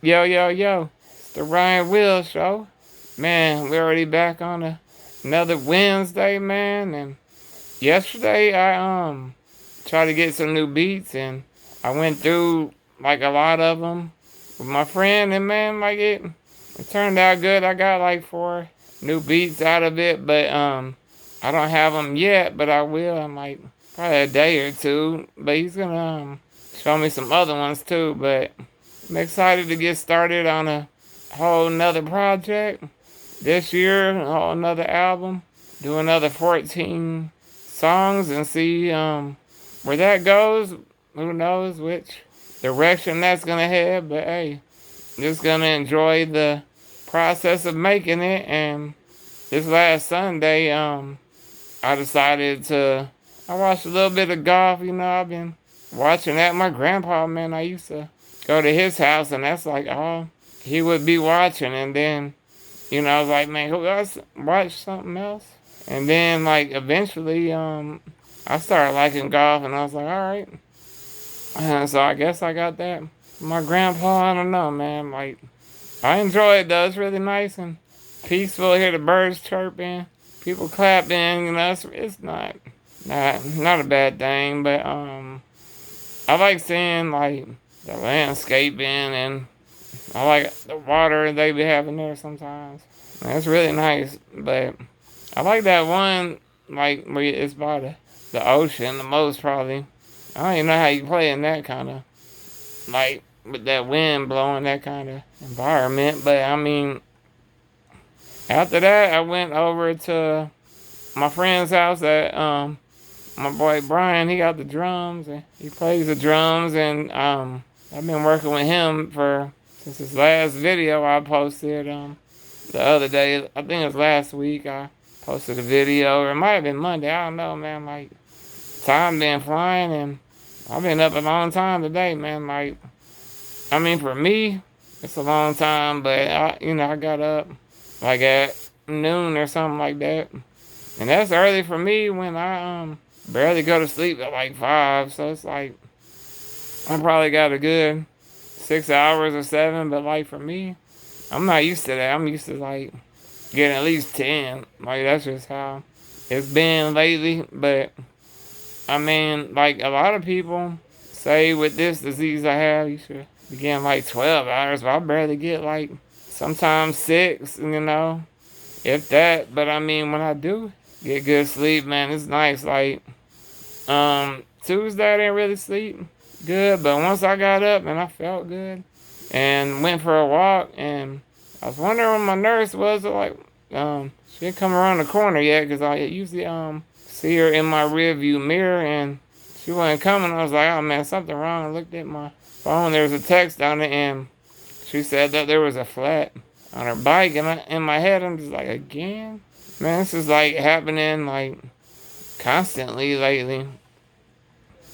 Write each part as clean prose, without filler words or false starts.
Yo, yo, yo. It's the Wheelz Show. Man, we're already back on another Wednesday, man. And yesterday I tried to get some new beats and I went through like a lot of them with my friend and man, like it turned out good. I got like 4 new beats out of it, but I don't have them yet, but I will in like probably a day or two. But he's gonna show me some other ones too, but I'm excited to get started on a whole nother project this year, a whole nother album, do another 14 songs and see where that goes. Who knows which direction that's gonna head, but hey, just gonna enjoy the process of making it. And this last Sunday, I decided to I watched a little bit of golf, I've been watching that. My grandpa, man, I used to go to his house and that's like all he would be watching. And then, I was like, man, who else watch something else? And then like eventually, I started liking golf and I was like, all right. So I guess I got that. My grandpa, I don't know, man. Like, I enjoy it though. It's really nice and peaceful. Hear the birds chirping, people clapping. It's not a bad thing. But I like seeing like the landscaping and I like the water they be having there sometimes. That's really nice. But I like that one like where it's by the ocean the most probably. I don't even know how you play in that kind of like with that wind blowing that kind of environment. But I mean, after that I went over to my friend's house at my boy Brian. He got the drums and he plays the drums and I've been working with him since his last video I posted the other day. I think it was last week I posted a video, or it might have been Monday. I don't know, man. Like, time been flying and I've been up a long time today, man. Like, I mean, for me, it's a long time, but I got up like at noon or something like that. And that's early for me when I barely go to sleep at like 5. So it's like I probably got a good 6 hours or 7. But like for me, I'm not used to that. I'm used to like getting at least 10. Like that's just how it's been lately. But I mean, like a lot of people say with this disease I have, you should be getting like 12 hours. But I barely get like sometimes 6, if that. But I mean, when I do get good sleep, man, it's nice. Like, Tuesday I didn't really sleep good, but once I got up and I felt good and went for a walk, and I was wondering where my nurse was. Like, she didn't come around the corner yet because I usually see her in my rear view mirror, and she wasn't coming. I was like, oh man, something wrong. I looked at my phone. There was a text on it, and she said that there was a flat on her bike, and in my head, I'm just like, again? Man, this is like happening like constantly lately.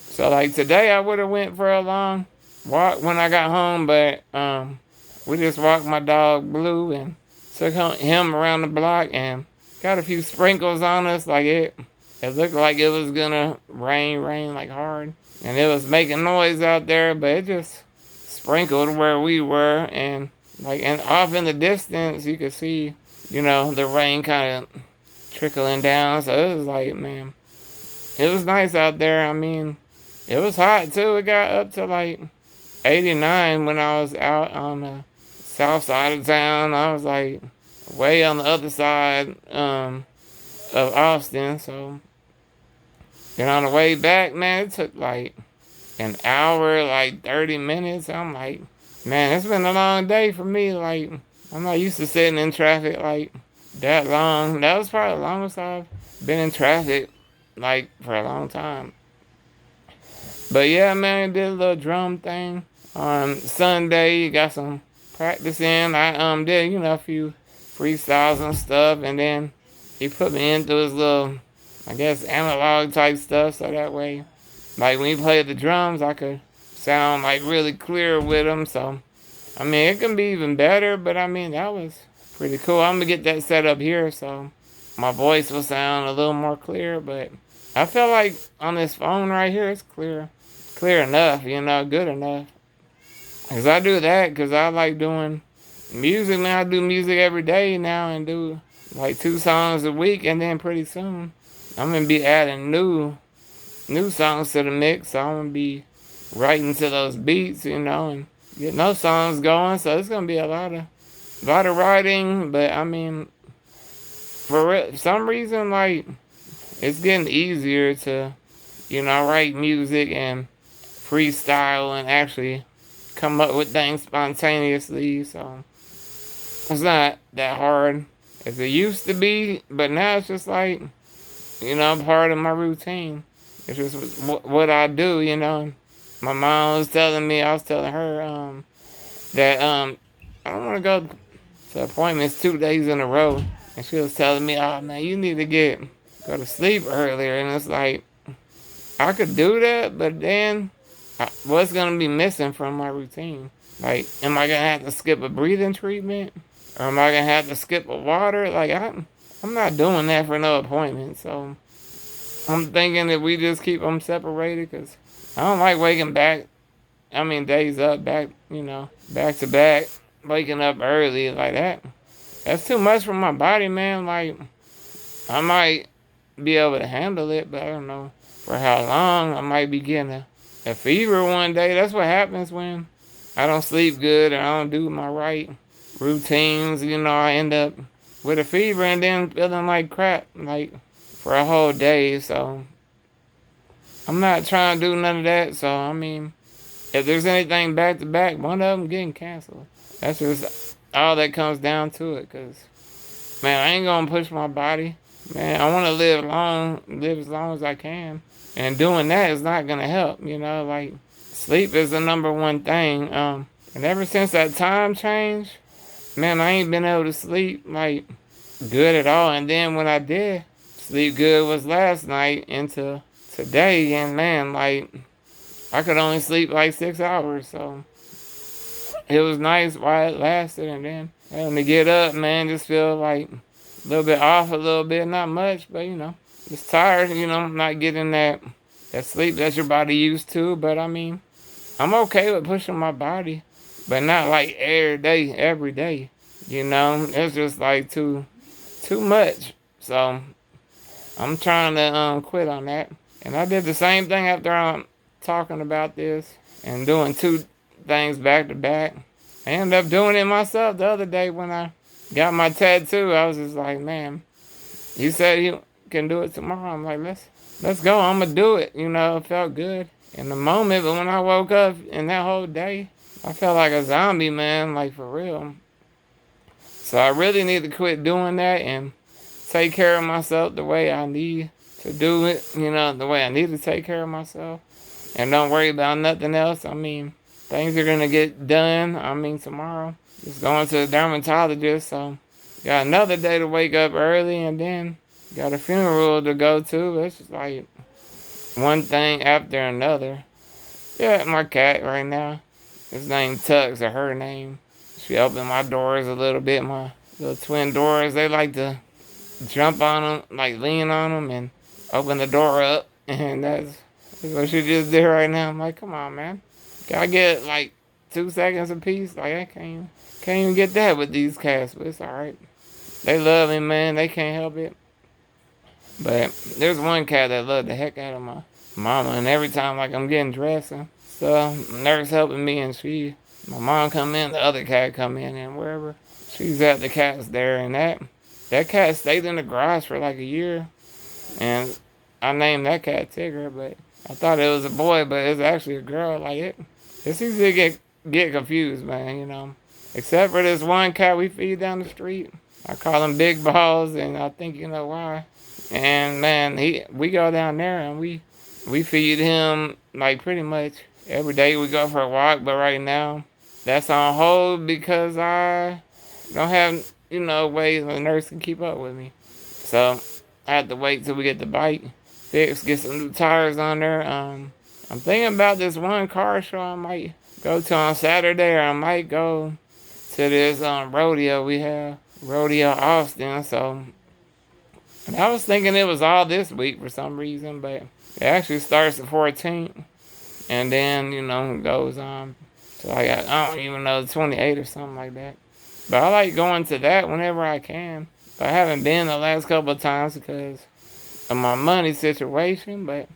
So like today, I would have went for a long walk when I got home, but we just walked my dog Blue and took him around the block and got a few sprinkles on us. Like it looked like it was gonna rain like hard, and it was making noise out there, but it just sprinkled where we were, and like and off in the distance you could see, the rain kind of trickling down. So it was like, man, it was nice out there. I mean, it was hot too. It got up to like 89 when I was out on the south side of town. I was like way on the other side of Austin. So then on the way back, man, it took like an hour, like 30 minutes. I'm like, man, it's been a long day for me. Like, I'm not used to sitting in traffic like that long. That was probably the longest I've been in traffic like for a long time. But yeah, man, I did a little drum thing on Sunday. Got some practice in. I did a few freestyles and stuff, and then he put me into his little, I guess, analog type stuff, so that way, like when he played the drums, I could sound like really clear with him. So I mean, it can be even better, but I mean, that was pretty cool. I'm gonna get that set up here so my voice will sound a little more clear, but I feel like on this phone right here, it's clear enough, good enough. Cause I do that, cause I like doing music, man. I do music every day now and do like 2 songs a week, and then pretty soon I'm gonna be adding new songs to the mix. So I'm gonna be writing to those beats, and getting those songs going. So it's gonna be a lot of writing, but I mean, for some reason, like it's getting easier to, write music and freestyle and actually come up with things spontaneously. So it's not that hard as it used to be, but now it's just like, part of my routine. It's just what I do. My mom was telling me, I was telling her that I don't want to go to appointments 2 days in a row, and she was telling me, "Oh man, you need to go to sleep earlier." And it's like I could do that, but then what's gonna be missing from my routine? Like, am I gonna have to skip a breathing treatment, or am I gonna have to skip a water? Like, I'm not doing that for no appointment. So I'm thinking that we just keep them separated, because I don't like waking back. I mean, days up, back to back, waking up early like that. That's too much for my body, man. Like, I might be able to handle it, but I don't know for how long. I might be getting a fever one day. That's what happens when I don't sleep good or I don't do my right routines. I end up with a fever and then feeling like crap, like for a whole day. So I'm not trying to do none of that. So I mean, if there's anything back to back, one of them getting canceled. That's just all that comes down to it. Cause man, I ain't gonna push my body. Man, I want to live as long as I can. And doing that is not gonna help. Like sleep is the number one thing. And ever since that time change, man, I ain't been able to sleep like good at all. And then when I did sleep good was last night into today, and man, like I could only sleep like 6 hours. So it was nice while it lasted, and then having to get up, man, just feel like a little bit off, a little bit, not much, but just tired, not getting that sleep that your body used to. But I mean, I'm okay with pushing my body, but not like every day. It's just like too much. So I'm trying to quit on that. And I did the same thing after I'm talking about this and doing 2 things back to back. I ended up doing it myself the other day when I got my tattoo. I was just like, man, you said you can do it tomorrow. I'm like, let's go. I'm gonna do it. It felt good in the moment, but when I woke up in that whole day, I felt like a zombie, man, like for real. So I really need to quit doing that and take care of myself the way I need to do it, the way I need to take care of myself. And don't worry about nothing else. I mean, things are gonna get done. I mean, tomorrow. Just going to the dermatologist, so got another day to wake up early, and then got a funeral to go to. It's just like one thing after another. Yeah, my cat right now. His name Tux, or her name. She opened my doors a little bit. My little twin doors, they like to jump on them, like lean on them, and open the door up. And that's what she just did right now. I'm like, come on, man. Can I get like 2 seconds apiece? Like, I can't even get that with these cats, but it's alright. They love me, man. They can't help it. But there's one cat that loved the heck out of my mama, and every time like I'm getting dressed and stuff, nurse helping me, and my mom come in, the other cat come in, and wherever she's at, the cat's there, and that cat stayed in the garage for like a year, and I named that cat Tigger, but I thought it was a boy, but it's actually a girl. Like it's easy to get confused, man. Except for this one cat we feed down the street. I call him Big Balls, and I think you know why. And man, we go down there and we feed him like pretty much every day. We go for a walk, but right now that's on hold because I don't have ways the nurse can keep up with me. So I have to wait till we get the bike fixed, get some new tires on there. I'm thinking about this one car show I might go to on Saturday, or I might go to this rodeo we have, Rodeo Austin. So and I was thinking it was all this week for some reason, but it actually starts the 14th, and then goes on So I don't even know, 28 or something like that. But I like going to that whenever I can. But I haven't been the last couple of times because of my money situation. But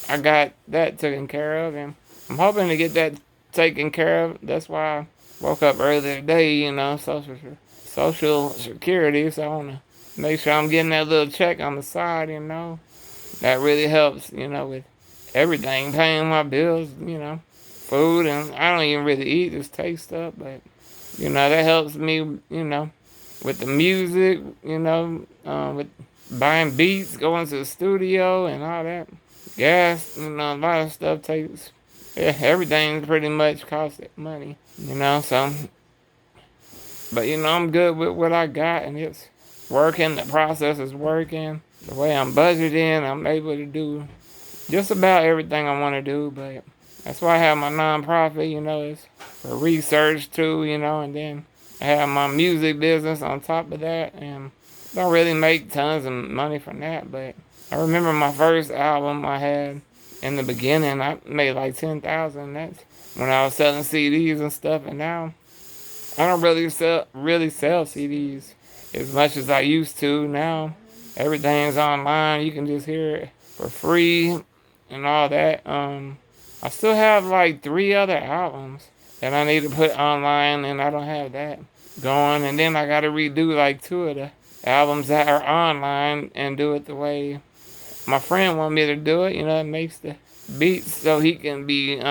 I got that taken care of, and I'm hoping to get that taken care of. That's why I woke up earlier today, social security. So I want to make sure I'm getting that little check on the side. That really helps, with everything, paying my bills, food, and I don't even really eat, just take stuff, but, that helps me, with the music, with buying beats, going to the studio and all that. Gas, a lot of stuff takes, yeah, everything pretty much costs money, but, I'm good with what I got, and it's working, the process is working, the way I'm budgeting, I'm able to do just about everything I want to do, but that's why I have my nonprofit, it's for research too, and then I have my music business on top of that, and don't really make tons of money from that, but I remember my first album I had in the beginning, I made like 10,000. That's when I was selling CDs and stuff, and now I don't really sell CDs as much as I used to. Now everything's online, you can just hear it for free and all that. I still have like 3 other albums that I need to put online, and I don't have that going. And then I got to redo like 2 of the albums that are online and do it the way my friend want me to do it. It makes the beats so he can get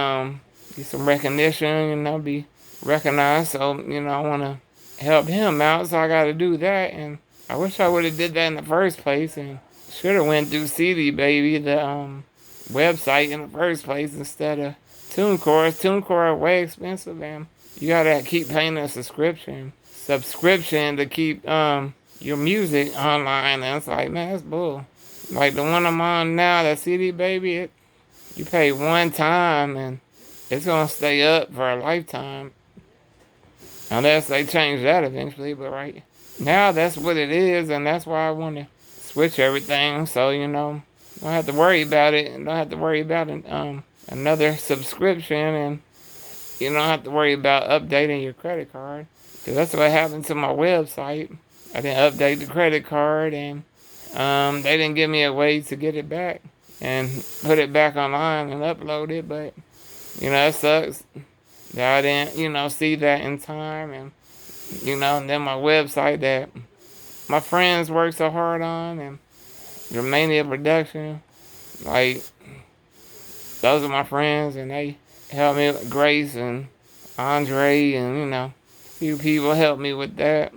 some recognition, be recognized. So I want to help him out, so I got to do that. And I wish I would have did that in the first place, and should have went through CD Baby, the website in the first place, instead of TuneCore. TuneCore are way expensive, and you gotta keep paying a subscription to keep your music online. And it's like, man, that's bull. Like the one I'm on now, that CD Baby, you pay one time and it's gonna stay up for a lifetime, unless they change that eventually. But right now, that's what it is, and that's why I want to switch everything. So don't have to worry about it, and don't have to worry about another subscription, and you don't have to worry about updating your credit card, because that's what happened to my website. I didn't update the credit card, and they didn't give me a way to get it back and put it back online and upload it. But it sucks that I didn't see that in time, and then my website that my friends work so hard on, and Germania Production, like, those are my friends, and they helped me with Grace and Andre, and a few people helped me with that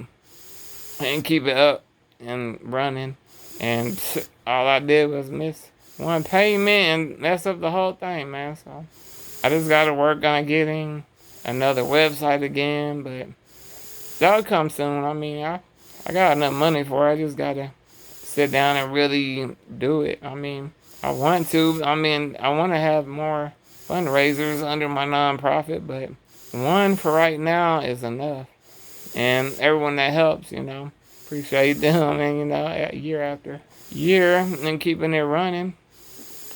and keep it up and running. And all I did was miss one payment and mess up the whole thing, man. So I just gotta work on getting another website again, but that'll come soon. I got enough money for it. I just gotta sit down and really do it. I want to. I want to have more fundraisers under my nonprofit, but one for right now is enough. And everyone that helps, appreciate them, and year after year, and keeping it running.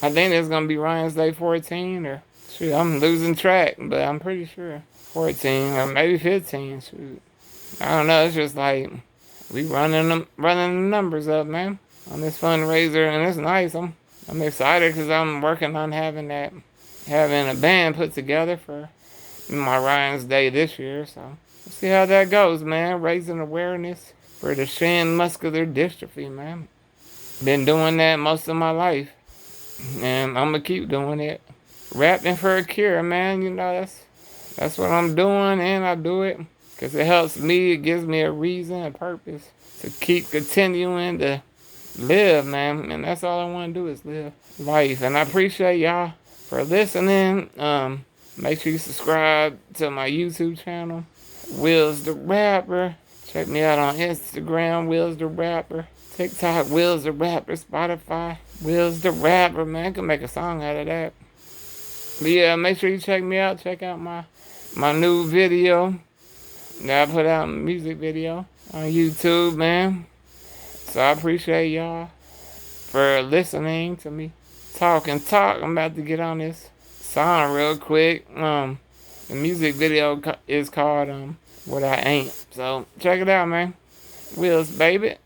I think it's gonna be Ryan's Day 14, or shoot, I'm losing track, but I'm pretty sure 14 or maybe 15. Shoot, I don't know. It's just like we running the numbers up, man, on this fundraiser, and it's nice. I'm excited because I'm working on having a band put together for my Ryan's Day this year. So we'll see how that goes, man. Raising awareness for Duchenne muscular dystrophy, man. Been doing that most of my life, and I'm gonna keep doing it. Rapping for a cure, man. That's what I'm doing, and I do it because it helps me. It gives me a reason, a purpose to keep continuing to live, man. And that's all I want to do is live life. And I appreciate y'all for listening. Make sure you subscribe to my YouTube channel, Wheelz the Rapper. Check me out on Instagram, Wheelz the Rapper. TikTok, Wheelz the Rapper. Spotify, Wheelz the Rapper, man. I can make a song out of that. But yeah, make sure you check me out. Check out my new video that I put out, a music video on YouTube, man. So I appreciate y'all for listening to me talk and talk. I'm about to get on this song real quick. The music video is called What I Ain't. So check it out, man. Wheelz, baby.